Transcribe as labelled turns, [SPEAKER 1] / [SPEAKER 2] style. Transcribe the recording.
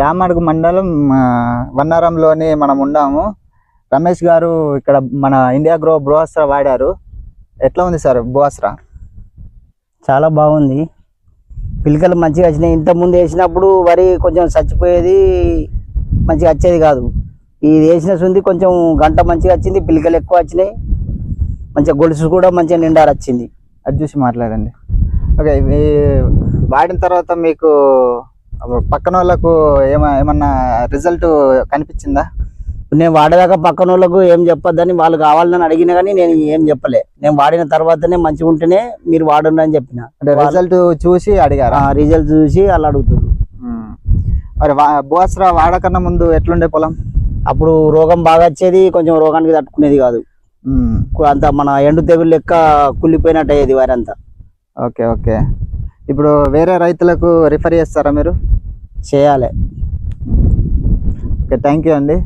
[SPEAKER 1] రామడుగు మండలం వన్నారంలోని మనం ఉన్నాము. రమేష్ గారు ఇక్కడ మన ఇండియా గ్రో బ్రోస్రా వాడారు. ఎట్లా ఉంది సార్ బ్రోస్రా?
[SPEAKER 2] చాలా బాగుంది. పిలకలు మంచిగా వచ్చినాయి. ఇంతకుముందు వేసినప్పుడు వరి కొంచెం చచ్చిపోయేది, మంచిగా వచ్చేది కాదు. ఇది వేసిన సుంది కొంచెం గంట మంచిగా వచ్చింది, పిలకలు ఎక్కువ వచ్చినాయి, మంచిగా గొలుసు కూడా మంచిగా నిండారు వచ్చింది.
[SPEAKER 1] అది చూసి మాట్లాడండి. ఓకే, వాడిన తర్వాత మీకు పక్కన వాళ్ళకు ఏమన్నా రిజల్ట్ కనిపించిందా?
[SPEAKER 2] నేను వాడేదాకా పక్కన వాళ్ళకు ఏం చెప్పొద్దని వాళ్ళు కావాలని అడిగినా కానీ నేను ఏం చెప్పలే. నేను వాడిన తర్వాతనే మంచిగా ఉంటేనే మీరు వాడండి అని చెప్పిన.
[SPEAKER 1] అంటే రిజల్ట్ చూసి అడిగారు?
[SPEAKER 2] రిజల్ట్ చూసి అలా అడుగుతారు.
[SPEAKER 1] మరి బ్రోస్రా వాడకన్నా ముందు ఎట్లుండే పొలం?
[SPEAKER 2] అప్పుడు రోగం బాగా వచ్చేది, కొంచెం రోగానికి తట్టుకునేది కాదు. అంత మన ఎండు తెగులు లెక్క కుళ్ళిపోయినట్టు అయ్యేది వారి అంతా.
[SPEAKER 1] Okay okay. ఇప్పుడు వేరే రైతులకు రిఫర్ చేస్తారా మీరు?
[SPEAKER 2] చేయాలి.
[SPEAKER 1] ఓకే, థ్యాంక్ యూ అండి.